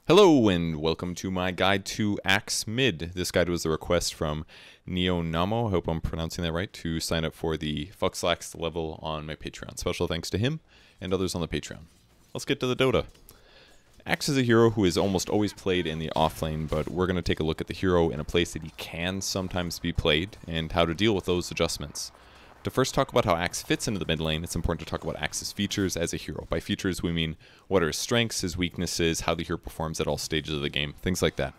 Hello and welcome to my guide to Axe Mid. This guide was a request from Neonamo, I hope I'm pronouncing that right, to sign up for the Fuxlax level on my Patreon. Special thanks to him and others on the Patreon. Let's get to the Dota. Axe is a hero who is almost always played in the offlane, but we're going to take a look at the hero in a place that he can sometimes be played and how to deal with those adjustments. To first talk about how Axe fits into the mid lane, it's important to talk about Axe's features as a hero. By features, we mean what are his strengths, his weaknesses, how the hero performs at all stages of the game, things like that.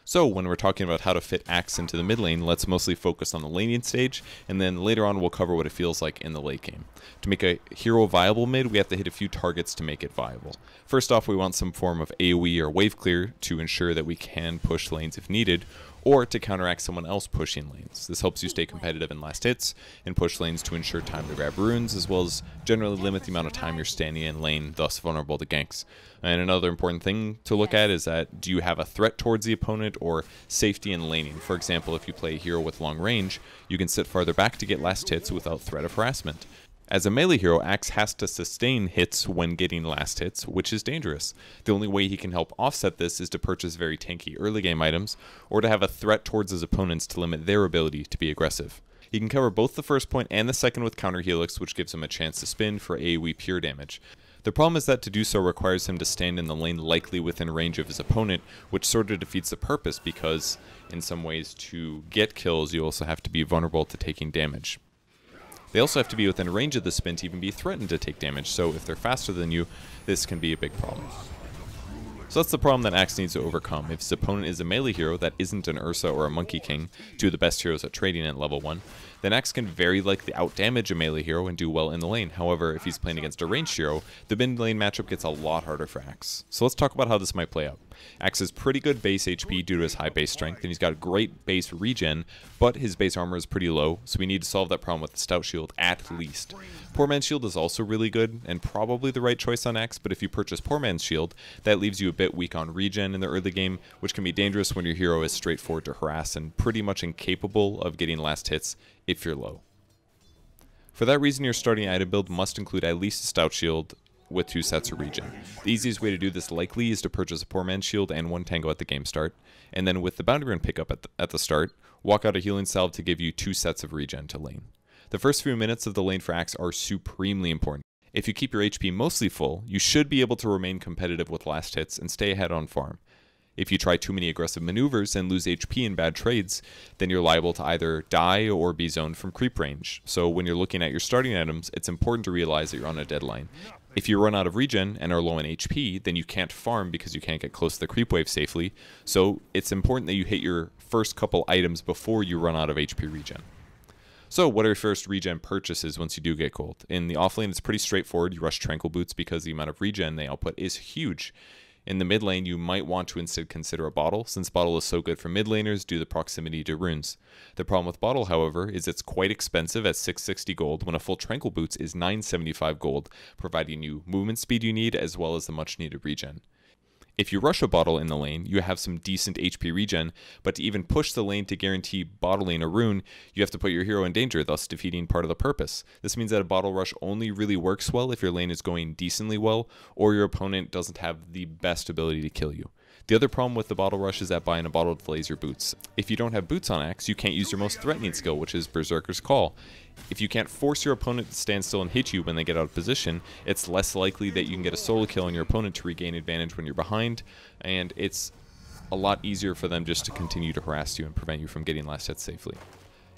So when we're talking about how to fit Axe into the mid lane, let's mostly focus on the laning stage, and then later on we'll cover what it feels like in the late game. To make a hero viable mid, we have to hit a few targets to make it viable. First off, we want some form of AoE or wave clear to ensure that we can push lanes if needed, or to counteract someone else pushing lanes. This helps you stay competitive in last hits and push lanes to ensure time to grab runes, as well as generally limit the amount of time you're standing in lane, thus vulnerable to ganks. And another important thing to look at is that, do you have a threat towards the opponent or safety in laning? For example, if you play a hero with long range, you can sit farther back to get last hits without threat of harassment. As a melee hero, Axe has to sustain hits when getting last hits, which is dangerous. The only way he can help offset this is to purchase very tanky early game items, or to have a threat towards his opponents to limit their ability to be aggressive. He can cover both the first point and the second with counter Helix, which gives him a chance to spin for AoE pure damage. The problem is that to do so requires him to stand in the lane likely within range of his opponent, which sort of defeats the purpose because, in some ways, to get kills you also have to be vulnerable to taking damage. They also have to be within range of the spin to even be threatened to take damage, so if they're faster than you, this can be a big problem. So that's the problem that Axe needs to overcome. If his opponent is a melee hero that isn't an Ursa or a Monkey King, two of the best heroes at trading at level 1, then Axe can very likely outdamage a melee hero and do well in the lane. However, if he's playing against a ranged hero, the mid lane matchup gets a lot harder for Axe. So let's talk about how this might play out. Axe has pretty good base HP due to his high base strength, and he's got great base regen, but his base armor is pretty low, so we need to solve that problem with the Stout Shield at least. Poor Man's Shield is also really good, and probably the right choice on Axe, but if you purchase Poor Man's Shield, that leaves you a bit weak on regen in the early game, which can be dangerous when your hero is straightforward to harass and pretty much incapable of getting last hits if you're low. For that reason, your starting item build must include at least a Stout Shield with 2 sets of regen. The easiest way to do this likely is to purchase a Poor Man's Shield and 1 Tango at the game start, and then with the Bounty Rune pickup at the start, walk out a Healing Salve to give you 2 sets of regen to lane. The first few minutes of the lane for Axe are supremely important. If you keep your HP mostly full, you should be able to remain competitive with last hits and stay ahead on farm. If you try too many aggressive maneuvers and lose HP in bad trades, then you're liable to either die or be zoned from creep range. So when you're looking at your starting items, it's important to realize that you're on a deadline. If you run out of regen and are low in HP, then you can't farm because you can't get close to the creep wave safely. So it's important that you hit your first couple items before you run out of HP regen. So what are your first regen purchases once you do get cold? In the offlane, it's pretty straightforward. You rush Tranquil Boots because the amount of regen they output is huge. In the mid lane, you might want to instead consider a bottle, since bottle is so good for mid laners due to the proximity to runes. The problem with bottle, however, is it's quite expensive at 660 gold when a full Tranquil Boots is 975 gold, providing you movement speed you need as well as the much needed regen. If you rush a bottle in the lane, you have some decent HP regen, but to even push the lane to guarantee bottling a rune, you have to put your hero in danger, thus defeating part of the purpose. This means that a bottle rush only really works well if your lane is going decently well, or your opponent doesn't have the best ability to kill you. The other problem with the bottle rush is that buying a bottle delays your boots. If you don't have boots on Axe, you can't use your most threatening skill, which is Berserker's Call. If you can't force your opponent to stand still and hit you when they get out of position, it's less likely that you can get a solo kill on your opponent to regain advantage when you're behind, and it's a lot easier for them just to continue to harass you and prevent you from getting last hits safely.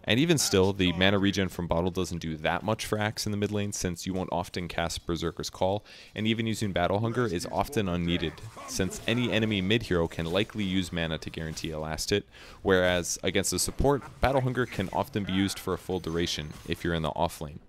And even still, the mana regen from bottle doesn't do that much for Axe in the mid lane, since you won't often cast Berserker's Call, and even using Battle Hunger is often unneeded, since any enemy mid hero can likely use mana to guarantee a last hit, whereas against a support, Battle Hunger can often be used for a full duration if you're in the off lane.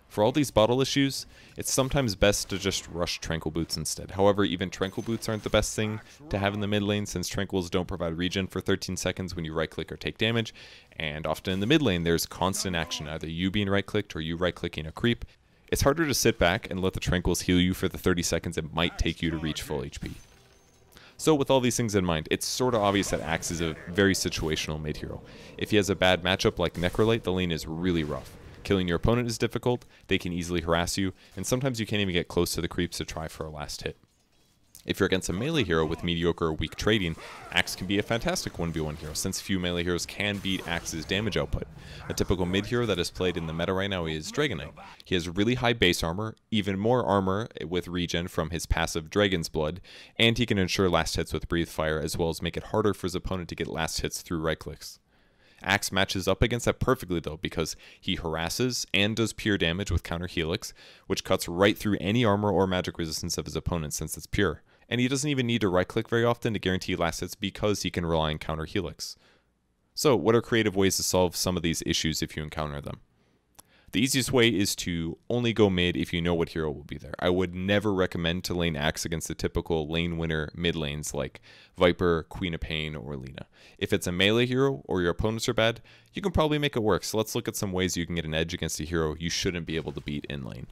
For all these bottle issues, it's sometimes best to just rush Tranquil Boots instead. However, even Tranquil Boots aren't the best thing to have in the mid lane, since Tranquils don't provide regen for 13 seconds when you right-click or take damage, and often in the mid lane there's constant action, either you being right-clicked or you right-clicking a creep. It's harder to sit back and let the Tranquils heal you for the 30 seconds it might take you to reach full HP. So with all these things in mind, it's sort of obvious that Axe is a very situational mid hero. If he has a bad matchup like Necrolite, the lane is really rough. Killing your opponent is difficult, they can easily harass you, and sometimes you can't even get close to the creeps to try for a last hit. If you're against a melee hero with mediocre or weak trading, Axe can be a fantastic 1v1 hero, since few melee heroes can beat Axe's damage output. A typical mid hero that is played in the meta right now is Dragonite. He has really high base armor, even more armor with regen from his passive Dragon's Blood, and he can ensure last hits with Breathe Fire, as well as make it harder for his opponent to get last hits through right clicks. Axe matches up against that perfectly though, because he harasses and does pure damage with counter Helix, which cuts right through any armor or magic resistance of his opponent since it's pure. And he doesn't even need to right click very often to guarantee last hits because he can rely on counter Helix. So what are creative ways to solve some of these issues if you encounter them? The easiest way is to only go mid if you know what hero will be there. I would never recommend to lane Axe against the typical lane winner mid lanes like Viper, Queen of Pain, or Lina. If it's a melee hero or your opponents are bad, you can probably make it work. So let's look at some ways you can get an edge against a hero you shouldn't be able to beat in lane.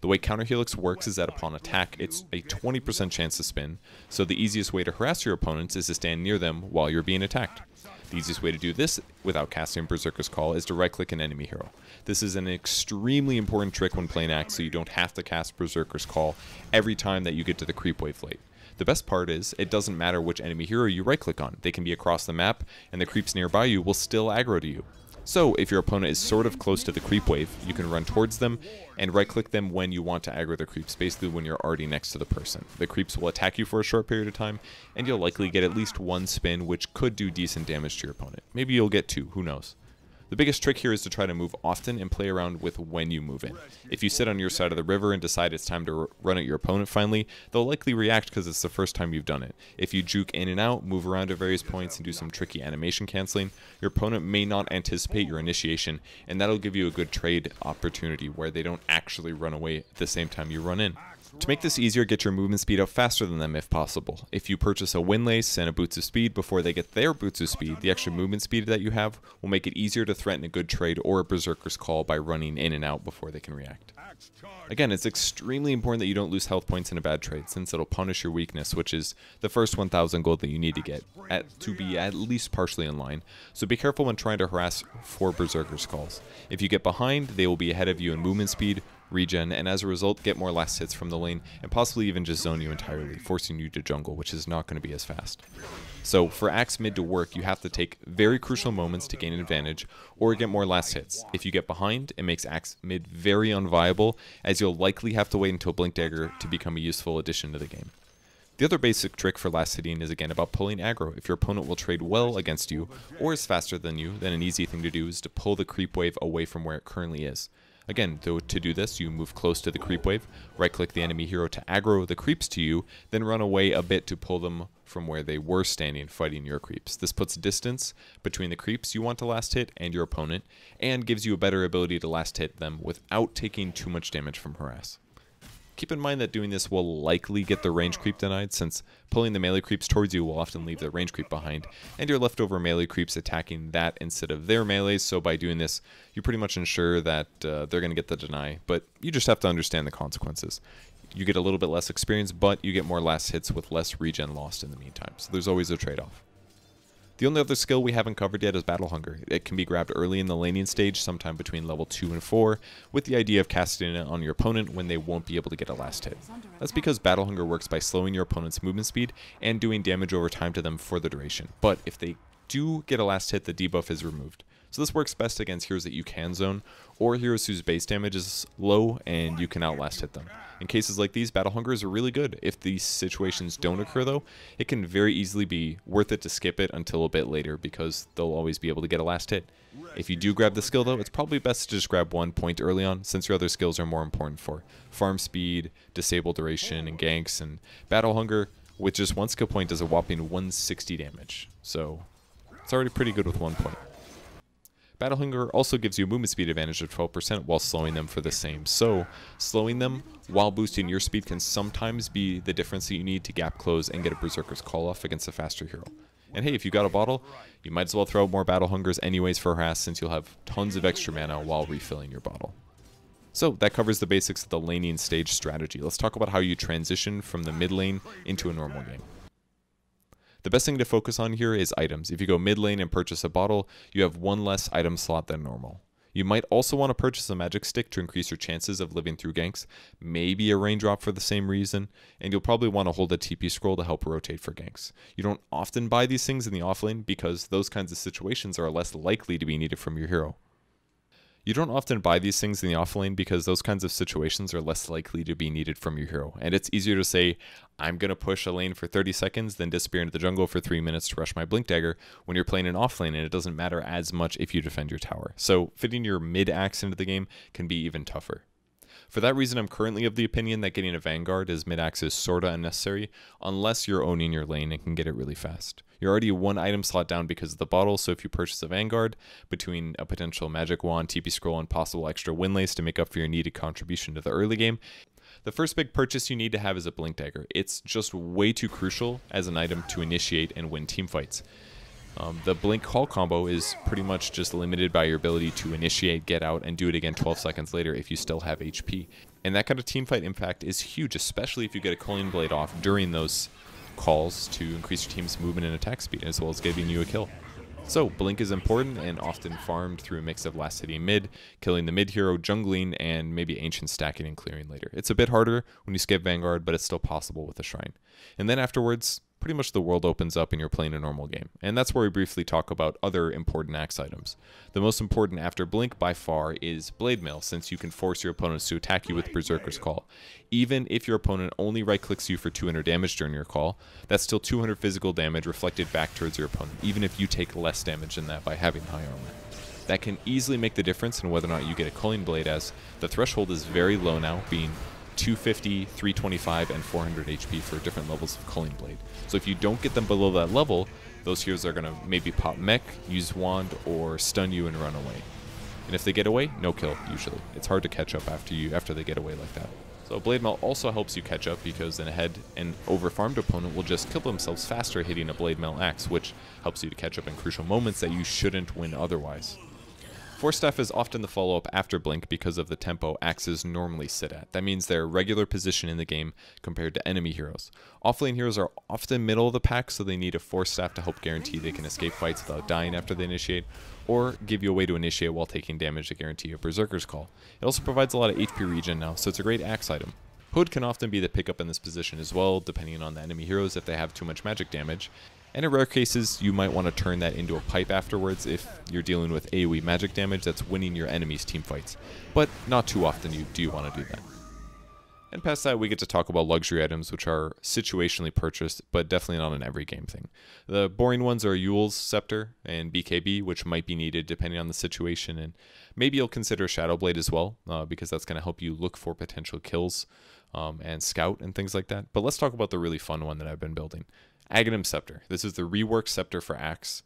The way counter Helix works is that upon attack, it's a 20% chance to spin, so the easiest way to harass your opponents is to stand near them while you're being attacked. The easiest way to do this without casting Berserker's Call is to right-click an enemy hero. This is an extremely important trick when playing Axe, so you don't have to cast Berserker's Call every time that you get to the creep wave late. The best part is, it doesn't matter which enemy hero you right-click on. They can be across the map, and the creeps nearby you will still aggro to you. So, if your opponent is sort of close to the creep wave, you can run towards them and right-click them when you want to aggro the creeps, basically when you're already next to the person. The creeps will attack you for a short period of time, and you'll likely get at least one spin, which could do decent damage to your opponent. Maybe you'll get two, who knows. The biggest trick here is to try to move often and play around with when you move in. If you sit on your side of the river and decide it's time to run at your opponent finally, they'll likely react because it's the first time you've done it. If you juke in and out, move around at various points, and do some tricky animation canceling, your opponent may not anticipate your initiation, and that'll give you a good trade opportunity where they don't actually run away at the same time you run in. To make this easier, get your movement speed up faster than them if possible. If you purchase a Windlace and a Boots of Speed before they get their Boots of Speed, the extra movement speed that you have will make it easier to threaten a good trade or a Berserker's Call by running in and out before they can react. Again, it's extremely important that you don't lose health points in a bad trade, since it'll punish your weakness, which is the first 1,000 gold that you need to get to be at least partially in line. So be careful when trying to harass for Berserker's Calls. If you get behind, they will be ahead of you in movement speed, regen, and as a result get more last hits from the lane and possibly even just zone you entirely, forcing you to jungle, which is not going to be as fast. So for Axe mid to work, you have to take very crucial moments to gain an advantage or get more last hits. If you get behind, it makes Axe mid very unviable, as you'll likely have to wait until Blink Dagger to become a useful addition to the game. The other basic trick for last hitting is again about pulling aggro. If your opponent will trade well against you or is faster than you, then an easy thing to do is to pull the creep wave away from where it currently is. Again, though, to do this, you move close to the creep wave, right-click the enemy hero to aggro the creeps to you, then run away a bit to pull them from where they were standing fighting your creeps. This puts distance between the creeps you want to last hit and your opponent, and gives you a better ability to last hit them without taking too much damage from harass. Keep in mind that doing this will likely get the range creep denied, since pulling the melee creeps towards you will often leave the range creep behind, and your leftover melee creeps attacking that instead of their melees, so by doing this, you pretty much ensure that they're going to get the deny, but you just have to understand the consequences. You get a little bit less experience, but you get more last hits with less regen lost in the meantime, so there's always a trade-off. The only other skill we haven't covered yet is Battle Hunger. It can be grabbed early in the laning stage, sometime between level 2 and 4, with the idea of casting it on your opponent when they won't be able to get a last hit. That's because Battle Hunger works by slowing your opponent's movement speed and doing damage over time to them for the duration. But if they do get a last hit, the debuff is removed. So this works best against heroes that you can zone, or heroes whose base damage is low and you can outlast hit them. In cases like these, Battle Hungers are really good. If these situations don't occur though, it can very easily be worth it to skip it until a bit later, because they'll always be able to get a last hit. If you do grab the skill though, it's probably best to just grab one point early on, since your other skills are more important for farm speed, disable duration, and ganks, and Battle Hunger, with just one skill point, does a whopping 160 damage. So it's already pretty good with 1 point. Battle Hunger also gives you a movement speed advantage of 12% while slowing them for the same. So, slowing them while boosting your speed can sometimes be the difference that you need to gap close and get a Berserker's Call off against a faster hero. And hey, if you got a bottle, you might as well throw out more Battle Hungers anyways for harass, since you'll have tons of extra mana while refilling your bottle. So, that covers the basics of the laning stage strategy. Let's talk about how you transition from the mid lane into a normal game. The best thing to focus on here is items. If you go mid lane and purchase a bottle, you have one less item slot than normal. You might also want to purchase a magic stick to increase your chances of living through ganks, maybe a raindrop for the same reason, and you'll probably want to hold a TP scroll to help rotate for ganks. You don't often buy these things in the offlane because those kinds of situations are less likely to be needed from your hero. You don't often buy these things in the offlane because those kinds of situations are less likely to be needed from your hero. And it's easier to say, I'm going to push a lane for 30 seconds, then disappear into the jungle for 3 minutes to rush my Blink Dagger when you're playing an offlane, and it doesn't matter as much if you defend your tower. So fitting your mid-axe into the game can be even tougher. For that reason, I'm currently of the opinion that getting a Vanguard as mid-axe is sorta unnecessary, unless you're owning your lane and can get it really fast. You're already one item slot down because of the bottle, so if you purchase a Vanguard, between a potential Magic Wand, TP Scroll, and possible extra win lace to make up for your needed contribution to the early game, the first big purchase you need to have is a Blink Dagger. It's just way too crucial as an item to initiate and win teamfights. The Blink Call combo is pretty much just limited by your ability to initiate, get out, and do it again 12 seconds later if you still have HP. And that kind of teamfight impact is huge, especially if you get a Culling Blade off during those calls to increase your team's movement and attack speed, as well as giving you a kill. So, Blink is important and often farmed through a mix of last hitting mid, killing the mid hero, jungling, and maybe ancient stacking and clearing later. It's a bit harder when you skip Vanguard, but it's still possible with a Shrine. And then afterwards, pretty much the world opens up and you're playing a normal game. And that's where we briefly talk about other important axe items. The most important after Blink by far is Blade Mail, since you can force your opponents to attack you with Berserker's Call. Even if your opponent only right clicks you for 200 damage during your call, that's still 200 physical damage reflected back towards your opponent, even if you take less damage than that by having high armor. That can easily make the difference in whether or not you get a Culling Blade, as the threshold is very low now, being 250, 325, and 400 HP for different levels of Culling Blade. So if you don't get them below that level, those heroes are going to maybe pop mech, use wand, or stun you and run away. And if they get away, no kill, usually. It's hard to catch up after they get away like that. So Blade Mail also helps you catch up because an ahead and overfarmed opponent will just kill themselves faster hitting a Blade Mail axe, which helps you to catch up in crucial moments that you shouldn't win otherwise. Force Staff is often the follow-up after Blink because of the tempo axes normally sit at. That means their regular position in the game compared to enemy heroes. Offlane heroes are often middle of the pack, so they need a Force Staff to help guarantee they can escape fights without dying after they initiate, or give you a way to initiate while taking damage to guarantee a Berserker's Call. It also provides a lot of HP regen now, so it's a great axe item. Hood can often be the pickup in this position as well, depending on the enemy heroes if they have too much magic damage. And in rare cases, you might want to turn that into a pipe afterwards if you're dealing with AoE magic damage that's winning your enemy's team fights. But not too often do you want to do that. And past that, we get to talk about luxury items, which are situationally purchased, but definitely not an every game thing. The boring ones are Yule's Scepter and BKB, which might be needed depending on the situation, and maybe you'll consider Shadow Blade as well, because that's going to help you look for potential kills and scout and things like that. But let's talk about the really fun one that I've been building. Aghanim Scepter. This is the reworked scepter for axe.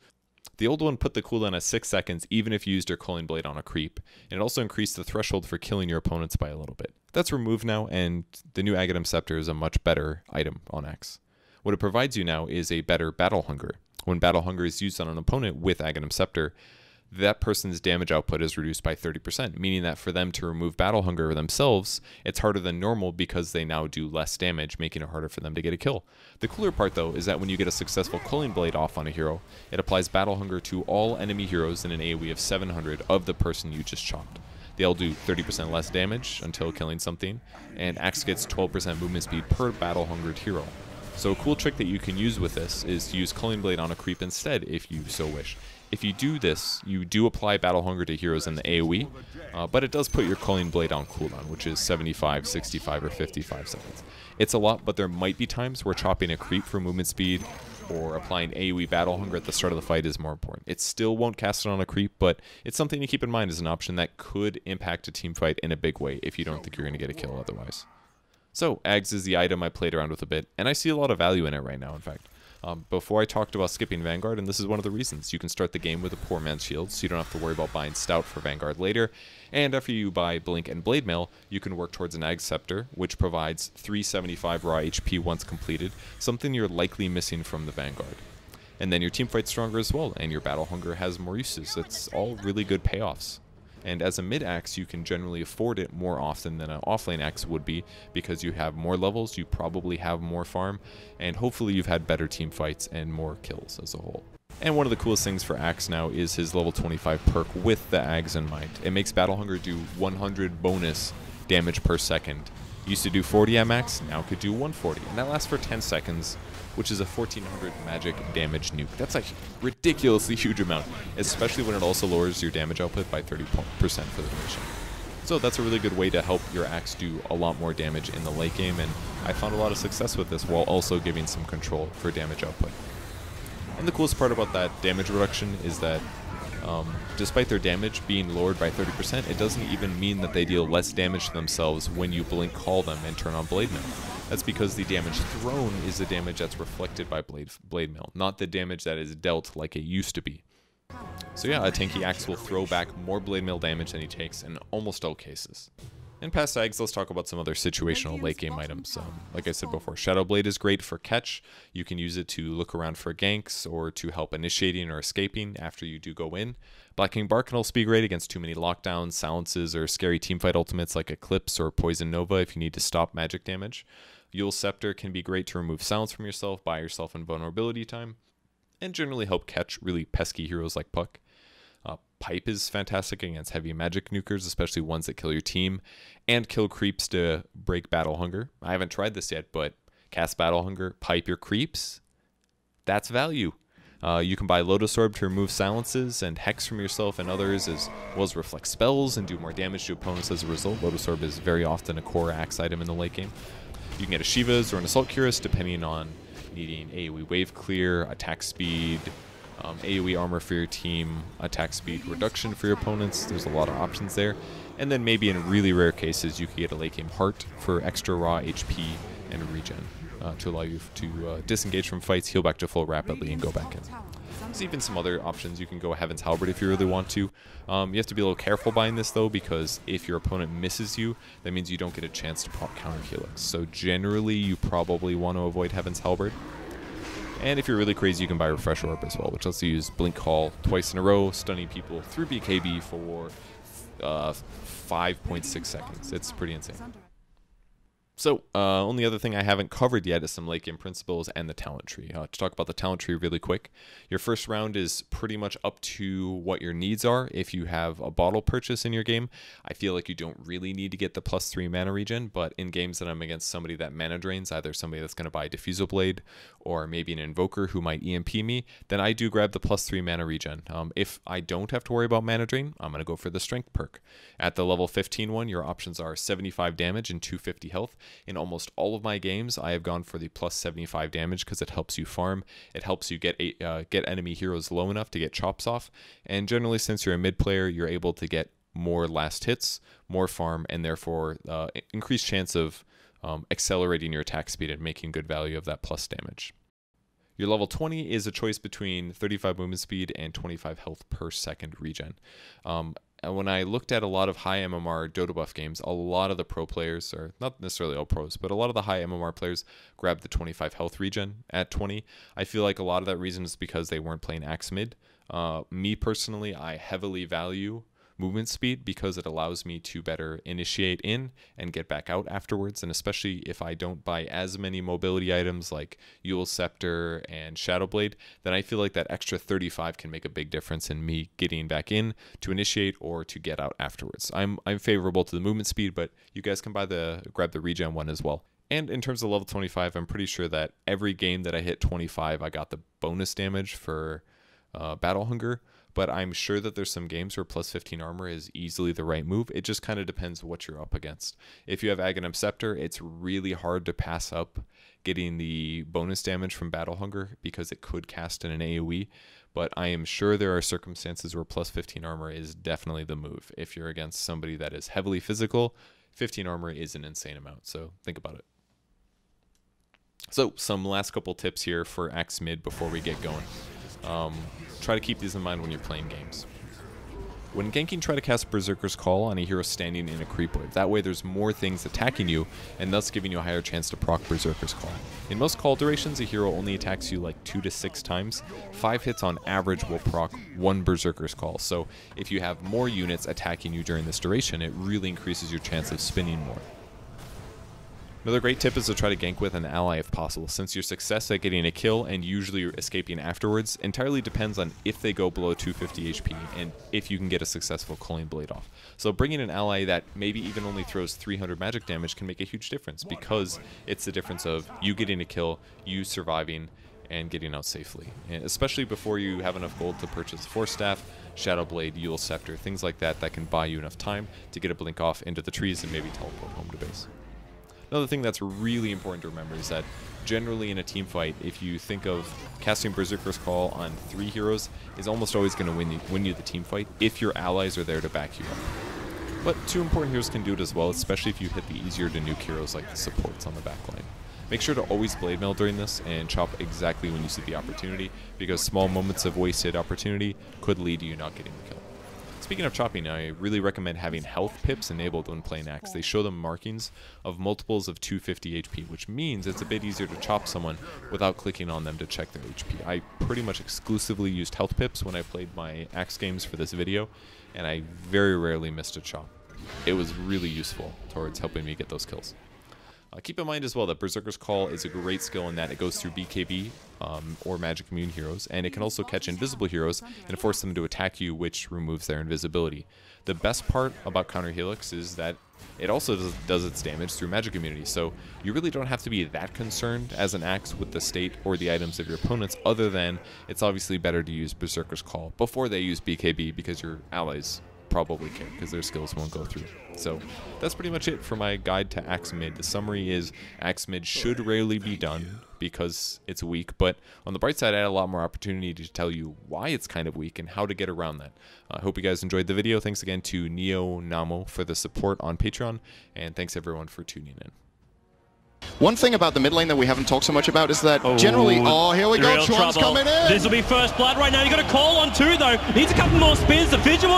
The old one put the cooldown at 6 seconds even if you used your Culling Blade on a creep, and it also increased the threshold for killing your opponents by a little bit. That's removed now, and the new Aghanim Scepter is a much better item on axe. What it provides you now is a better Battle Hunger. When Battle Hunger is used on an opponent with Aghanim Scepter, that person's damage output is reduced by 30%, meaning that for them to remove Battle Hunger themselves, it's harder than normal because they now do less damage, making it harder for them to get a kill. The cooler part, though, is that when you get a successful Culling Blade off on a hero, it applies Battle Hunger to all enemy heroes in an AoE of 700 of the person you just chopped. They'll do 30% less damage until killing something, and Axe gets 12% movement speed per Battle Hungered hero. So a cool trick that you can use with this is to use Culling Blade on a creep instead if you so wish. If you do this, you do apply Battle Hunger to heroes in the AoE, but it does put your Culling Blade on cooldown, which is 75, 65, or 55 seconds. It's a lot, but there might be times where chopping a creep for movement speed or applying AoE Battle Hunger at the start of the fight is more important. It still won't cast it on a creep, but it's something to keep in mind as an option that could impact a team fight in a big way if you don't think you're going to get a kill otherwise. So, Ags is the item I played around with a bit, and I see a lot of value in it right now, in fact. Before I talked about skipping Vanguard, and this is one of the reasons. You can start the game with a poor man's shield, so you don't have to worry about buying Stout for Vanguard later. And after you buy Blink and Blade Mail, you can work towards an Ag Scepter, which provides 375 raw HP once completed, something you're likely missing from the Vanguard. And then your team fight's stronger as well, and your Battle Hunger has more uses. It's all really good payoffs. And as a mid-axe, you can generally afford it more often than an offlane axe would be because you have more levels, you probably have more farm, and hopefully you've had better team fights and more kills as a whole. And one of the coolest things for Axe now is his level 25 perk with the Ags in mind. It makes Battle Hunger do 100 bonus damage per second. Used to do 40 at max, now could do 140. And that lasts for 10 seconds, which is a 1400 magic damage nuke. That's a ridiculously huge amount, especially when it also lowers your damage output by 30% for the duration. So that's a really good way to help your Axe do a lot more damage in the late game, and I found a lot of success with this while also giving some control for damage output. And the coolest part about that damage reduction is that despite their damage being lowered by 30%, it doesn't even mean that they deal less damage to themselves when you blink call them and turn on Blade Mail. That's because the damage thrown is the damage that's reflected by Blade Mail, not the damage that is dealt like it used to be. So yeah, a tanky Axe will throw back more Blade Mail damage than he takes in almost all cases. In past Ags, let's talk about some other situational late game items. Like I said before, Shadow Blade is great for catch. You can use it to look around for ganks or to help initiating or escaping after you do go in. Blacking Bark can also be great against too many lockdowns, silences, or scary teamfight ultimates like Eclipse or Poison Nova if you need to stop magic damage. Eul's Scepter can be great to remove silence from yourself, buy yourself invulnerability time, and generally help catch really pesky heroes like Puck. Pipe is fantastic against heavy magic nukers, especially ones that kill your team, and kill creeps to break Battle Hunger. I haven't tried this yet, but cast Battle Hunger, pipe your creeps, that's value. You can buy Lotus Orb to remove silences and hex from yourself and others, as well as reflect spells and do more damage to opponents as a result. Lotus Orb is very often a core Axe item in the late game. You can get a Shiva's or an Assault Cuirass depending on needing AoE wave clear, attack speed, AoE armor for your team, attack speed reduction for your opponents. There's a lot of options there. And then maybe in really rare cases, you could get a late game Heart for extra raw HP and regen to allow you to disengage from fights, heal back to full rapidly, and go back in. There's even some other options. You can go Heaven's Halberd if you really want to. You have to be a little careful buying this though, because if your opponent misses you, that means you don't get a chance to pop counter Helix. So generally, you probably want to avoid Heaven's Halberd. And if you're really crazy, you can buy Refresh Orb as well, which lets you use Blink Call twice in a row, stunning people through BKB for 5.6 seconds. It's pretty insane. So, only other thing I haven't covered yet is some late game principles and the talent tree. To talk about the talent tree really quick, your first round is pretty much up to what your needs are. If you have a bottle purchase in your game, I feel like you don't really need to get the +3 mana regen, but in games that I'm against somebody that mana drains, either somebody that's going to buy Diffusal Blade or maybe an Invoker who might EMP me, then I do grab the +3 mana regen. If I don't have to worry about mana drain, I'm going to go for the Strength perk. At the level 15 one, your options are 75 damage and 250 health. In almost all of my games, I have gone for the +75 damage because it helps you farm. It helps you get enemy heroes low enough to get chops off. And generally, since you're a mid player, you're able to get more last hits, more farm, and therefore increased chance of accelerating your attack speed and making good value of that plus damage. Your level 20 is a choice between 35 movement speed and 25 health per second regen. And when I looked at a lot of high MMR Dotabuff games, a lot of the pro players, or not necessarily all pros, but a lot of the high MMR players grabbed the 25 health regen at 20. I feel like a lot of that reason is because they weren't playing Axe mid. Me personally, I heavily value movement speed because it allows me to better initiate in and get back out afterwards, and especially if I don't buy as many mobility items like Eul's Scepter and Shadow Blade, then I feel like that extra 35 can make a big difference in me getting back in to initiate or to get out afterwards. I'm favorable to the movement speed, but you guys can grab the regen one as well. And in terms of level 25, I'm pretty sure that every game that I hit 25, I got the bonus damage for Battle Hunger. But I'm sure that there's some games where +15 armor is easily the right move. It just kind of depends what you're up against. If you have Aghanim Scepter, it's really hard to pass up getting the bonus damage from Battle Hunger because it could cast in an AoE. But I am sure there are circumstances where +15 armor is definitely the move. If you're against somebody that is heavily physical, 15 armor is an insane amount. So think about it. So some last couple tips here for Axe mid before we get going. Try to keep these in mind when you're playing games. When ganking, try to cast Berserker's Call on a hero standing in a creep wave. That way there's more things attacking you, and thus giving you a higher chance to proc Berserker's Call. In most call durations, a hero only attacks you like 2 to 6 times. 5 hits on average will proc 1 Berserker's Call. So if you have more units attacking you during this duration, it really increases your chance of spinning more. Another great tip is to try to gank with an ally if possible, since your success at getting a kill and usually escaping afterwards entirely depends on if they go below 250 HP and if you can get a successful culling blade off. So bringing an ally that maybe even only throws 300 magic damage can make a huge difference, because it's the difference of you getting a kill, you surviving, and getting out safely. And especially before you have enough gold to purchase Force Staff, Shadow Blade, Yule Scepter, things like that that can buy you enough time to get a blink off into the trees and maybe teleport home to base. Another thing that's really important to remember is that generally in a team fight, if you think of casting Berserker's Call on 3 heroes, is almost always going to win you the team fight if your allies are there to back you up. But 2 important heroes can do it as well, especially if you hit the easier to nuke heroes like the supports on the backline. Make sure to always blade mail during this and chop exactly when you see the opportunity, because small moments of wasted opportunity could lead to you not getting the kill. Speaking of chopping, I really recommend having health pips enabled when playing Axe. They show them markings of multiples of 250 HP, which means it's a bit easier to chop someone without clicking on them to check their HP. I pretty much exclusively used health pips when I played my Axe games for this video, and I very rarely missed a chop. It was really useful towards helping me get those kills. Keep in mind as well that Berserker's Call is a great skill in that it goes through BKB or magic immune heroes, and it can also catch invisible heroes and force them to attack you, which removes their invisibility. The best part about Counter Helix is that it also does its damage through magic immunity, so you really don't have to be that concerned as an Axe with the state or the items of your opponents, other than it's obviously better to use Berserker's Call before they use BKB, because your allies probably care because their skills won't go through. So that's pretty much it for my guide to Axe Mid. The summary is Axe Mid should rarely be done because it's weak, but on the bright side, I had a lot more opportunity to tell you why it's kind of weak and how to get around that. I hope you guys enjoyed the video. Thanks again to NeoNamo for the support on Patreon, and thanks everyone for tuning in. One thing about the mid lane that we haven't talked so much about is that generally, here we go, Chuan's coming in! This will be first blood right now. You got a call on 2 though. Needs a couple more spins. The Vigil